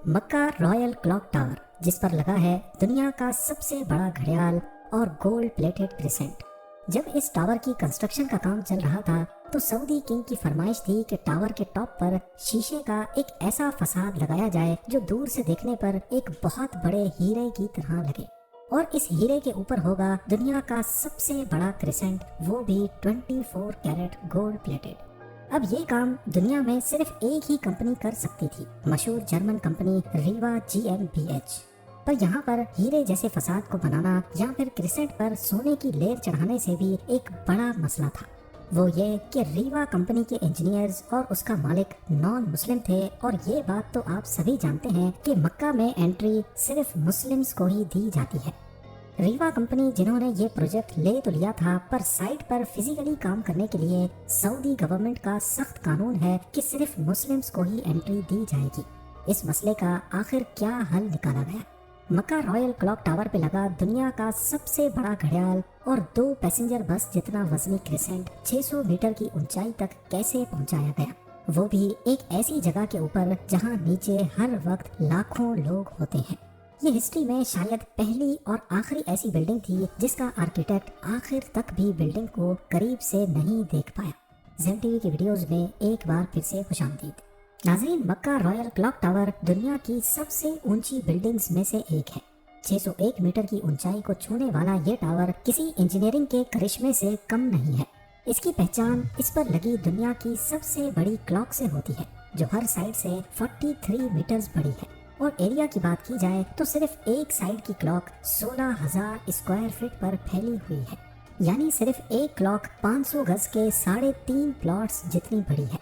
मक्का royal clock tower, जिस पर लगा है दुनिया का सबसे बड़ा घड़ियाल और गोल्ड प्लेटेड क्रिसेंट। जब इस टावर की कंस्ट्रक्शन का काम चल रहा था तो सऊदी किंग की फरमाइश थी कि टावर के टॉप पर शीशे का एक ऐसा फसाद लगाया जाए जो दूर से देखने पर एक बहुत बड़े हीरे की तरह लगे, और इस हीरे के ऊपर होगा दुनिया का सबसे बड़ा क्रिसेंट, वो भी 24 कैरेट गोल्ड प्लेटेड। अब ये काम दुनिया में सिर्फ एक ही कंपनी कर सकती थी, मशहूर जर्मन कंपनी रीवा GmbH। पर यहाँ पर हीरे जैसे फसाद को बनाना या फिर क्रिसेंट पर सोने की लेयर चढ़ाने से भी एक बड़ा मसला था। वो ये कि रीवा कंपनी के इंजीनियर्स और उसका मालिक नॉन मुस्लिम थे, और ये बात तो आप सभी जानते हैं कि मक्का में एंट्री सिर्फ मुस्लिम्स को ही दी जाती है। रीवा कंपनी जिन्होंने ये प्रोजेक्ट ले तो लिया था, पर साइट पर फिजिकली काम करने के लिए सऊदी गवर्नमेंट का सख्त कानून है कि सिर्फ मुस्लिम्स को ही एंट्री दी जाएगी। इस मसले का आखिर क्या हल निकाला गया? मक्का रॉयल क्लॉक टावर पे लगा दुनिया का सबसे बड़ा घड़ियाल और 2 पैसेंजर बस जितना वजनी क्रिसेंट 600 मीटर की ऊंचाई तक कैसे पहुंचाया गया, वो भी एक ऐसी जगह के ऊपर जहां नीचे हर वक्त लाखों लोग होते हैं। ये हिस्ट्री में शायद पहली और आखिरी ऐसी बिल्डिंग थी जिसका आर्किटेक्ट आखिर तक भी बिल्डिंग को करीब से नहीं देख पाया। ज़ेन टीवी की वीडियोस में एक बार फिर से खुशामदीद। नाज़रीन, मक्का रॉयल क्लॉक टावर दुनिया की सबसे ऊंची बिल्डिंग्स में से एक है। 601 मीटर की ऊंचाई को छूने वाला ये टावर किसी इंजीनियरिंग के करिश्मे से कम नहीं है। इसकी पहचान इस पर लगी दुनिया की सबसे बड़ी क्लॉक से होती है, जो हर साइड से 43 मीटर्स बड़ी है। और एरिया की बात की जाए तो सिर्फ एक साइड की क्लॉक 16,000 स्क्वायर फीट पर फैली हुई है, यानी सिर्फ एक क्लॉक 500 गज के 3.5 प्लॉट्स जितनी बड़ी है।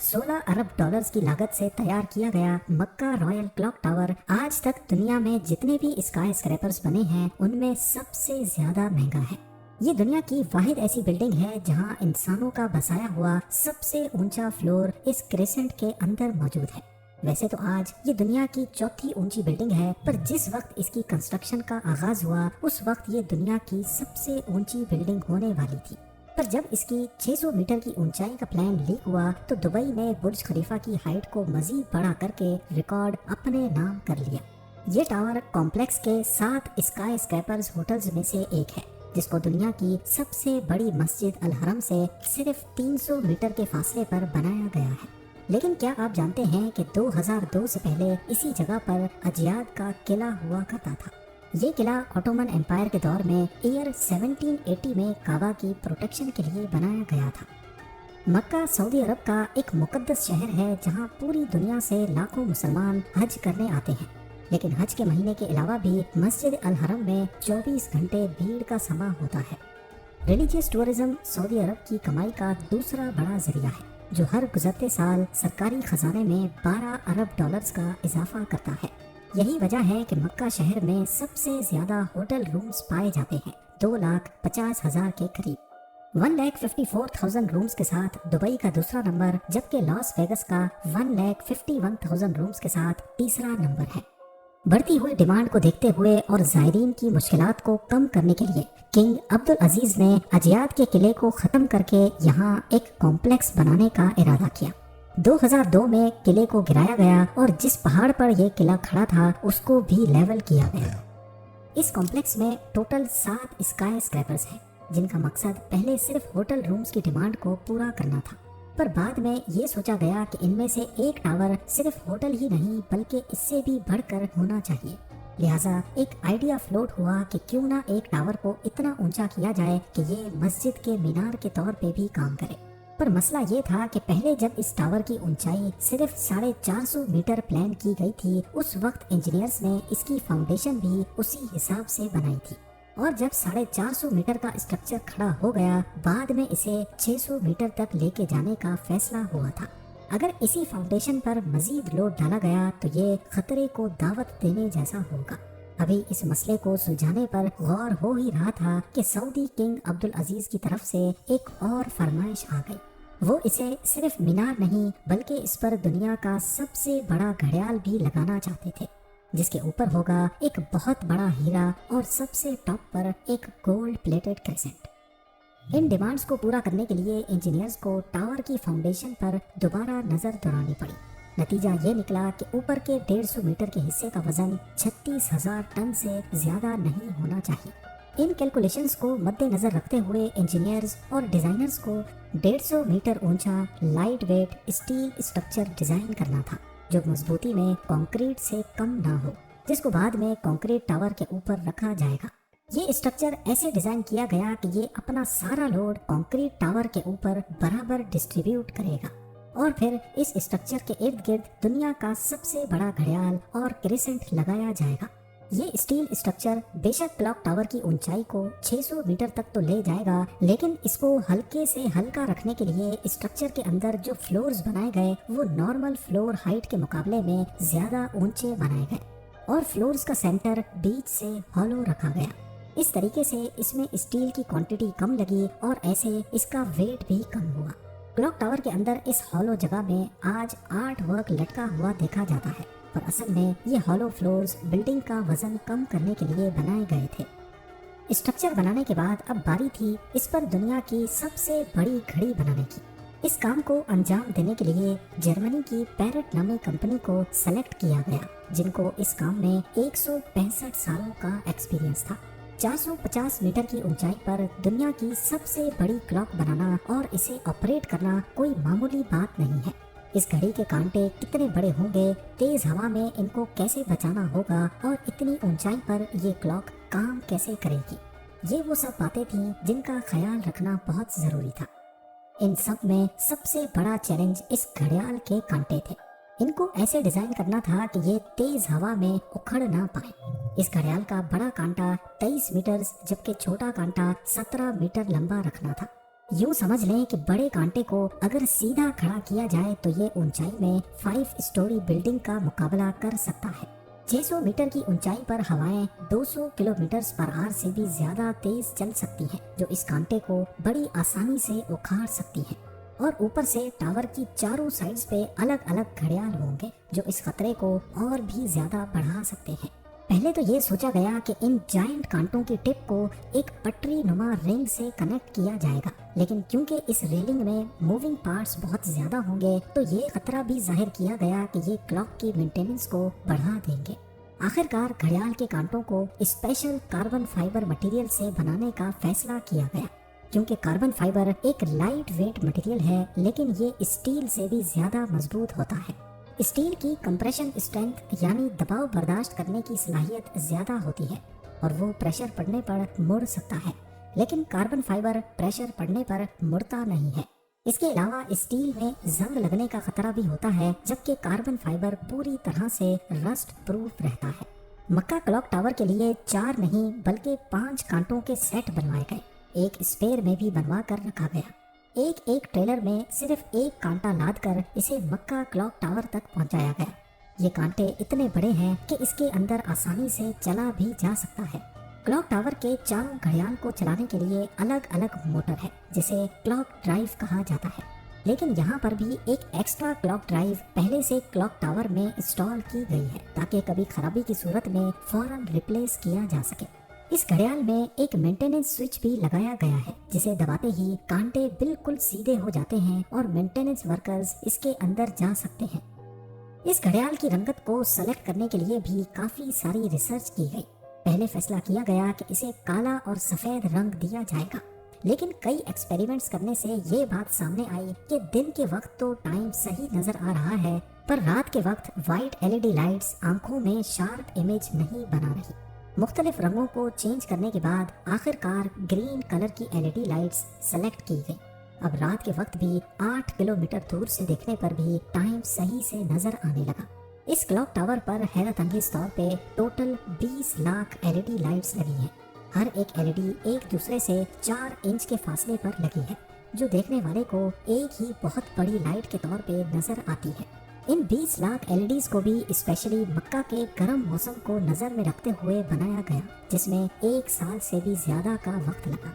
16 अरब डॉलर्स की लागत से तैयार किया गया मक्का रॉयल क्लॉक टावर आज तक दुनिया में जितने भी स्काई स्क्रैपर्स बने हैं उनमें सबसे ज्यादा महंगा है। ये दुनिया की वाहिद ऐसी बिल्डिंग है जहां इंसानों का बसाया हुआ सबसे ऊंचा फ्लोर इस क्रिसेंट के अंदर मौजूद है। वैसे तो आज ये दुनिया की चौथी ऊंची बिल्डिंग है, पर जिस वक्त इसकी कंस्ट्रक्शन का आगाज हुआ उस वक्त ये दुनिया की सबसे ऊंची बिल्डिंग होने वाली थी। पर जब इसकी 600 मीटर की ऊंचाई का प्लान लीक हुआ तो दुबई ने बुर्ज खलीफा की हाइट को मजीद बड़ा करके रिकॉर्ड अपने नाम कर लिया। ये टावर कॉम्प्लेक्स के 7 स्काई स्क्रैपर्स होटल्स में से एक है, जिसको दुनिया की सबसे बड़ी मस्जिद अल हरम से सिर्फ 300 मीटर के फासले पर बनाया गया है। लेकिन क्या आप जानते हैं कि 2002 से पहले इसी जगह पर अजियाद का किला हुआ करता था। ये किला ऑटोमन एम्पायर के दौर में ईयर 1780 में काबा की प्रोटेक्शन के लिए बनाया गया था। मक्का सऊदी अरब का एक मुकद्दस शहर है जहां पूरी दुनिया से लाखों मुसलमान हज करने आते हैं, लेकिन हज के महीने के अलावा भी मस्जिद अल हरम में 24 घंटे भीड़ का समा होता है। रिलीजियस टूरिज्म सऊदी अरब की कमाई का दूसरा बड़ा जरिया है, जो हर गुजरते साल सरकारी खजाने में 12 अरब डॉलर्स का इजाफा करता है। यही वजह है कि मक्का शहर में सबसे ज्यादा होटल रूम्स पाए जाते हैं, 2,50,000 के करीब। 1,54,000 रूम्स के साथ दुबई का दूसरा नंबर, जबकि लॉस वेगस का 1,51,000 रूम्स के साथ तीसरा नंबर है। बढ़ती हुई डिमांड को देखते हुए और ज़ायरीन की मुश्किलात को कम करने के लिए किंग अब्दुल अजीज ने अजियाद के किले को ख़त्म करके यहाँ एक कॉम्प्लेक्स बनाने का इरादा किया। 2002 में किले को गिराया गया और जिस पहाड़ पर यह किला खड़ा था उसको भी लेवल किया गया। इस कॉम्प्लेक्स में टोटल 7 स्काई स्क्रैपर्स हैं, जिनका मकसद पहले सिर्फ होटल रूम्स की डिमांड को पूरा करना था, पर बाद में ये सोचा गया कि इनमें से एक टावर सिर्फ होटल ही नहीं बल्कि इससे भी बढ़कर होना चाहिए। लिहाजा एक आइडिया फ्लोट हुआ कि क्यों ना एक टावर को इतना ऊंचा किया जाए कि ये मस्जिद के मीनार के तौर पे भी काम करे। पर मसला ये था कि पहले जब इस टावर की ऊंचाई सिर्फ 450 मीटर प्लान की गई थी, उस वक्त इंजीनियर्स ने इसकी फाउंडेशन भी उसी हिसाब से बनाई थी, और जब 450 मीटर का स्ट्रक्चर खड़ा हो गया, बाद में इसे 600 मीटर तक लेके जाने का फैसला हुआ था। अगर इसी फाउंडेशन पर मजीद लोड डाला गया तो ये खतरे को दावत देने जैसा होगा। अभी इस मसले को सुलझाने पर गौर हो ही रहा था कि सऊदी किंग अब्दुल अजीज की तरफ से एक और फरमाइश आ गई। वो इसे सिर्फ मीनार नहीं बल्कि इस पर दुनिया का सबसे बड़ा घड़ियाल भी लगाना चाहते थे, जिसके ऊपर होगा एक बहुत बड़ा हीरा और सबसे टॉप पर एक गोल्ड प्लेटेड क्रिसेंट। इन डिमांड्स को पूरा करने के लिए इंजीनियर्स को टावर की फाउंडेशन पर दोबारा नजर दौड़ानी पड़ी। नतीजा ये निकला कि ऊपर के 150 मीटर के हिस्से का वजन 36,000 टन से ज्यादा नहीं होना चाहिए। इन कैलकुलेशंस को मद्देनजर रखते हुए इंजीनियर्स और डिजाइनर्स को 150 मीटर ऊंचा light weight steel structure design करना था, जो मजबूती में कंक्रीट से कम ना हो, जिसको बाद में कंक्रीट टावर के ऊपर रखा जाएगा। ये स्ट्रक्चर ऐसे डिजाइन किया गया कि ये अपना सारा लोड कंक्रीट टावर के ऊपर बराबर डिस्ट्रीब्यूट करेगा और फिर इस स्ट्रक्चर के इर्द गिर्द दुनिया का सबसे बड़ा घड़ियाल और क्रिसेंट लगाया जाएगा। ये स्टील स्ट्रक्चर बेशक क्लॉक टावर की ऊंचाई को 600 मीटर तक तो ले जाएगा, लेकिन इसको हल्के से हल्का रखने के लिए स्ट्रक्चर के अंदर जो फ्लोर्स बनाए गए वो नॉर्मल फ्लोर हाइट के मुकाबले में ज्यादा ऊंचे बनाए गए और फ्लोर्स का सेंटर बीच से हॉलो रखा गया। इस तरीके से इसमें स्टील की क्वांटिटी कम लगी और ऐसे इसका वेट भी कम हुआ। क्लॉक टावर के अंदर इस हॉलो जगह में आज आर्ट वर्क लटका हुआ देखा जाता है, पर असल में ये हॉलो फ्लोर्स बिल्डिंग का वजन कम करने के लिए बनाए गए थे। स्ट्रक्चर बनाने के बाद अब बारी थी इस पर दुनिया की सबसे बड़ी घड़ी बनाने की। इस काम को अंजाम देने के लिए जर्मनी की पैरेट नामी कंपनी को सेलेक्ट किया गया, जिनको इस काम में 165 सालों का एक्सपीरियंस था। 450 मीटर की ऊंचाई पर दुनिया की सबसे बड़ी क्लॉक बनाना और इसे ऑपरेट करना कोई मामूली बात नहीं है। इस घड़ी के कांटे कितने बड़े होंगे, तेज हवा में इनको कैसे बचाना होगा और इतनी ऊंचाई पर ये क्लॉक काम कैसे करेगी, ये वो सब बातें थीं जिनका ख्याल रखना बहुत जरूरी था। इन सब में सबसे बड़ा चैलेंज इस घड़ियाल के कांटे थे। इनको ऐसे डिजाइन करना था कि ये तेज हवा में उखड़ ना पाए। इस घड़ियाल का बड़ा कांटा 23 मीटर जबकि छोटा कांटा 17 मीटर लंबा रखना था। यूँ समझ लें कि बड़े कांटे को अगर सीधा खड़ा किया जाए तो ये ऊंचाई में 5 स्टोरी बिल्डिंग का मुकाबला कर सकता है। 600 मीटर की ऊंचाई पर हवाएं 200 किलोमीटर पर आवर से भी ज्यादा तेज चल सकती हैं, जो इस कांटे को बड़ी आसानी से उखाड़ सकती हैं। और ऊपर से टावर की चारों साइड्स पे अलग अलग घड़ियाल होंगे जो इस खतरे को और भी ज्यादा बढ़ा सकते हैं। पहले तो ये सोचा गया कि इन जायंट कांटों की टिप को एक पटरी नुमा रिंग से कनेक्ट किया जाएगा, लेकिन क्योंकि इस रेलिंग में मूविंग पार्ट्स बहुत ज्यादा होंगे तो ये खतरा भी जाहिर किया गया कि ये क्लॉक की मेंटेनेंस को बढ़ा देंगे। आखिरकार घड़ियाल के कांटों को स्पेशल कार्बन फाइबर मटेरियल से बनाने का फैसला किया गया, क्योंकि कार्बन फाइबर एक लाइट वेट मटेरियल है, लेकिन ये स्टील से भी ज्यादा मजबूत होता है। स्टील की कंप्रेशन स्ट्रेंथ यानी दबाव बर्दाश्त करने की सलाहियत ज्यादा होती है और वो प्रेशर पड़ने पर मुड़ सकता है, लेकिन कार्बन फाइबर प्रेशर पड़ने पर मुड़ता नहीं है। इसके अलावा स्टील में जंग लगने का खतरा भी होता है, जबकि कार्बन फाइबर पूरी तरह से रस्ट प्रूफ रहता है। मक्का क्लॉक टावर के लिए 4 नहीं बल्कि 5 कांटों के सेट बनवाए गए, एक स्पेयर में भी बनवा कर रखा गया। एक ट्रेलर में सिर्फ एक कांटा लाद कर इसे मक्का क्लॉक टावर तक पहुंचाया गया। ये कांटे इतने बड़े हैं कि इसके अंदर आसानी से चला भी जा सकता है। क्लॉक टावर के चारों घड़ियाल को चलाने के लिए अलग अलग मोटर है, जिसे क्लॉक ड्राइव कहा जाता है, लेकिन यहाँ पर भी एक एक्स्ट्रा क्लॉक ड्राइव पहले से क्लॉक टावर में इंस्टॉल की गई है ताकि कभी खराबी की सूरत में फौरन रिप्लेस किया जा सके। इस घड़ियाल में एक मेंटेनेंस स्विच भी लगाया गया है, जिसे दबाते ही कांटे बिल्कुल सीधे हो जाते हैं और मेंटेनेंस वर्कर्स इसके अंदर जा सकते हैं। इस घड़ियाल की रंगत को सेलेक्ट करने के लिए भी काफी सारी रिसर्च की गई। पहले फैसला किया गया कि इसे काला और सफेद रंग दिया जाएगा, लेकिन कई एक्सपेरिमेंट्स करने से ये बात सामने आई कि दिन के वक्त तो टाइम सही नजर आ रहा है, पर रात के वक्त वाइट LED लाइट्स आंखों में शार्प इमेज नहीं बना रही। मुख्तलिफ रंगों को चेंज करने के बाद आखिरकार ग्रीन कलर की LED लाइट्स सेलेक्ट की गई। अब रात के वक्त भी 8 किलोमीटर दूर से देखने पर भी टाइम सही से नजर आने लगा। इस क्लॉक टावर पर हैरत अंगेज तौर पे टोटल 20 लाख LED लाइट्स लगी हैं। हर एक LED एक दूसरे से 4 इंच के फासले पर लगी है, जो देखने वाले को एक ही बहुत बड़ी लाइट के तौर पे नजर आती है। इन 20 लाख LEDs को भी स्पेशली मक्का के गर्म मौसम को नजर में रखते हुए बनाया गया, जिसमें 1 साल से भी ज्यादा का वक्त लगा।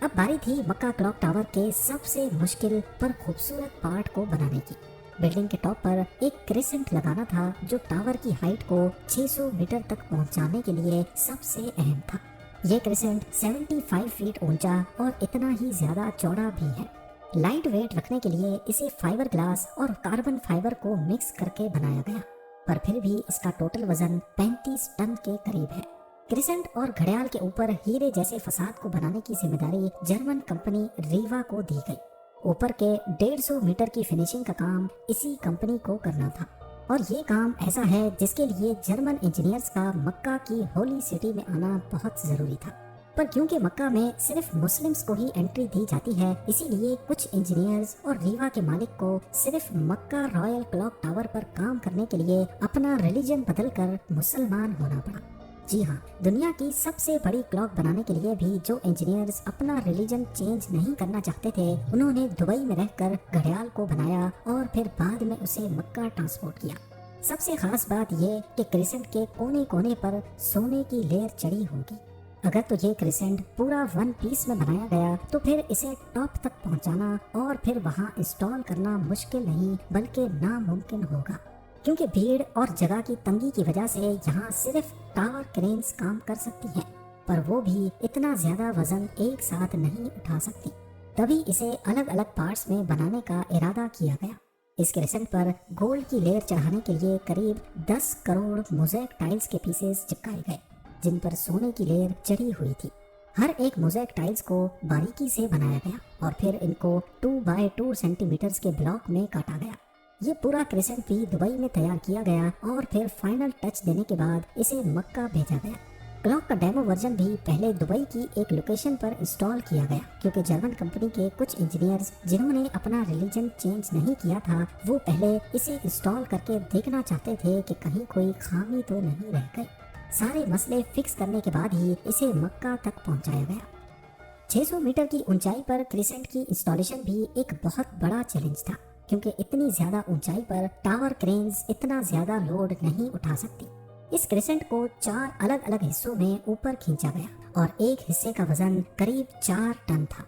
अब बारी थी मक्का क्लॉक टावर के सबसे मुश्किल पर खूबसूरत पार्ट को बनाने की। बिल्डिंग के टॉप पर एक क्रिसेंट लगाना था, जो टावर की हाइट को 600 मीटर तक पहुंचाने के लिए सबसे अहम था। ये क्रिसेंट 75 फीट ऊंचा और इतना ही ज्यादा चौड़ा भी है। لائٹ ویٹ رکھنے کے لیے اسے فائبر گلاس اور کاربن فائبر کو مکس کر کے بنایا گیا، پر پھر بھی اس کا ٹوٹل وزن 35 ٹن کے قریب ہے۔ کرسنٹ اور گھڑیال کے اوپر ہیرے جیسے فساد کو بنانے کی ذمہ داری جرمن کمپنی ریوا کو دی گئی۔ اوپر کے 150 میٹر کی فنیشنگ کا کام اسی کمپنی کو کرنا تھا، اور یہ کام ایسا ہے جس کے لیے جرمن انجینئرز کا مکہ کی ہولی سٹی میں آنا بہت ضروری تھا، پر کیونکہ مکہ میں صرف مسلمز کو ہی انٹری دی جاتی ہے، اسی لیے کچھ انجینئرز اور ریوا کے مالک کو صرف مکہ رائل کلاک ٹاور پر کام کرنے کے لیے اپنا ریلیجن بدل کر مسلمان ہونا پڑا۔ جی ہاں، دنیا کی سب سے بڑی کلاک بنانے کے لیے بھی جو انجینئرز اپنا ریلیجن چینج نہیں کرنا چاہتے تھے، انہوں نے دبئی میں رہ کر گھڑیال کو بنایا اور پھر بعد میں اسے مکہ ٹرانسپورٹ کیا۔ سب سے خاص بات یہ کہ کرسنٹ کے کونے کونے پر سونے کی لیئر چڑھی ہوگی۔ اگر تو یہ کرسنٹ پورا 1 پیس میں بنایا گیا تو پھر اسے ٹاپ تک پہنچانا اور پھر وہاں انسٹال کرنا مشکل نہیں بلکہ ناممکن ہوگا، کیونکہ بھیڑ اور جگہ کی تنگی کی وجہ سے یہاں صرف ٹاور کرینز کام کر سکتی ہیں، پر وہ بھی اتنا زیادہ وزن ایک ساتھ نہیں اٹھا سکتی، تبھی اسے الگ الگ پارٹس میں بنانے کا ارادہ کیا گیا۔ اس کرسنٹ پر گولڈ کی لیئر چڑھانے کے لیے قریب 10 کروڑ موزیک ٹائلز کے پیسز چپکائے گئے، جن پر سونے کی لیئر چڑھی ہوئی تھی۔ ہر ایک موزیک ٹائلز کو باریکی سے بنایا گیا اور پھر ان کو 2 بائی 2 سینٹی میٹرز کے بلاک میں کاٹا گیا۔ یہ پورا کرسنٹ بھی دبئی میں تیار کیا گیا اور پھر فائنل ٹچ دینے کے بعد اسے مکہ بھیجا گیا۔ کلاک کا ڈیمو ورژن بھی پہلے دبئی کی ایک لوکیشن پر انسٹال کیا گیا، کیونکہ جرمن کمپنی کے کچھ انجینئرز جنہوں نے اپنا ریلیجن چینج نہیں کیا تھا، وہ پہلے اسے انسٹال کر کے دیکھنا چاہتے تھے کہ کہیں کوئی خامی تو نہیں رہ گئی۔ سارے مسئلے فکس کرنے کے بعد ہی اسے مکہ تک پہنچایا گیا۔ 600 میٹر کی اونچائی پر کرسنٹ کی انسٹالیشن بھی ایک بہت بڑا چیلنج تھا، کیونکہ اتنی زیادہ اونچائی پر ٹاور کرینز اتنا زیادہ لوڈ نہیں اٹھا سکتی۔ اس کرسنٹ کو 4 الگ الگ حصوں میں اوپر کھینچا گیا اور ایک حصے کا وزن قریب 4 ٹن تھا۔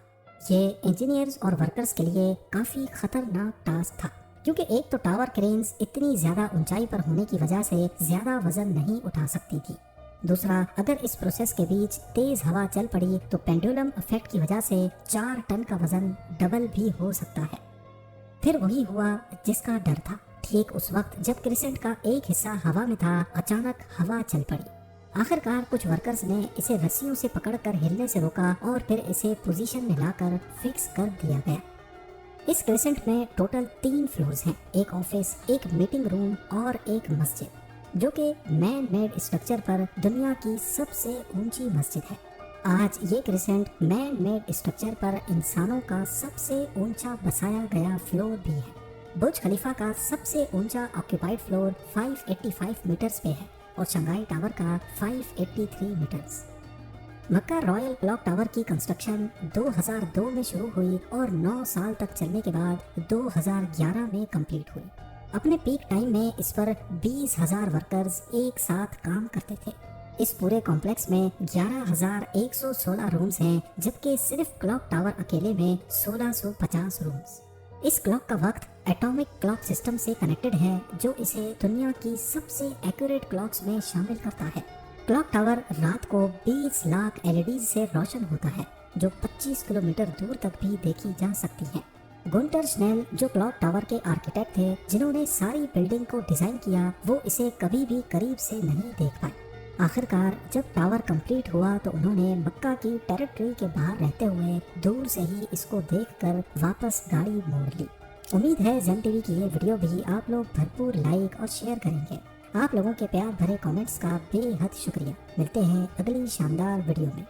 یہ انجینئرز اور ورکرز کے لیے کافی خطرناک ٹاسک تھا، کیونکہ ایک تو ٹاور کرینز اتنی زیادہ اونچائی پر ہونے کی وجہ سے زیادہ وزن نہیں اٹھا سکتی تھی، دوسرا اگر اس پروسیس کے بیچ تیز ہوا چل پڑی تو پینڈولم افیکٹ کی وجہ سے 4 ٹن کا وزن ڈبل بھی ہو سکتا ہے۔ پھر وہی ہوا جس کا ڈر تھا۔ ٹھیک اس وقت جب کرسنٹ کا ایک حصہ ہوا میں تھا، اچانک ہوا چل پڑی۔ آخرکار کچھ ورکرز نے اسے رسیوں سے پکڑ کر ہلنے سے روکا اور پھر اسے پوزیشن میں لا کر فکس کر دیا گیا۔ اس کرسنٹ میں ٹوٹل 3 فلورز ہیں، ایک آفس، ایک میٹنگ روم اور ایک مسجد، جو کہ مین میڈ اسٹرکچر پر دنیا کی سب سے اونچی مسجد ہے۔ آج یہ کرسنٹ مین میڈ اسٹرکچر پر انسانوں کا سب سے اونچا بسایا گیا فلور بھی ہے۔ برج خلیفہ کا سب سے اونچا آکوپائڈ فلور 585 میٹرز پہ ہے اور شنگھائی ٹاور کا 583 میٹرز۔ مکہ رائل کلاک ٹاور کی کنسٹرکشن 2002 میں شروع ہوئی اور 9 سال تک چلنے کے بعد 2011 میں کمپلیٹ ہوئی۔ اپنے پیک ٹائم میں اس پر 20,000 ورکرز ایک ساتھ کام کرتے تھے۔ اس پورے کمپلیکس میں 11,116 رومز ہیں، جبکہ صرف کلاک ٹاور اکیلے میں 1650 رومز۔ اس کلاک کا وقت ایٹامک کلاک سسٹم سے کنیکٹڈ ہے، جو اسے دنیا کی سب سے ایکوریٹ کلاکس میں شامل کرتا ہے۔ کلاک ٹاور رات کو 20 لاکھ LEDs سے روشن ہوتا ہے، جو 25 کلومیٹر دور تک بھی دیکھی جا سکتی ہیں۔ گونٹر شنیل جو کلاک ٹاور کے آرکیٹیکٹ تھے جنہوں نے ساری بلڈنگ کو ڈیزائن کیا، وہ اسے کبھی بھی قریب سے نہیں دیکھ پائے۔ آخرکار جب ٹاور کمپلیٹ ہوا تو انہوں نے مکہ کی ٹیریٹری کے باہر رہتے ہوئے دور سے ہی اس کو دیکھ کر واپس گاڑی موڑ لی۔ امید ہے زین ٹی وی کی یہ ویڈیو بھی آپ لوگ بھرپور لائک اور شیئر کریں گے۔ آپ لوگوں کے پیار بھرے کامنٹس کا بے حد شکریہ۔ ملتے ہیں اگلی شاندار ویڈیو میں۔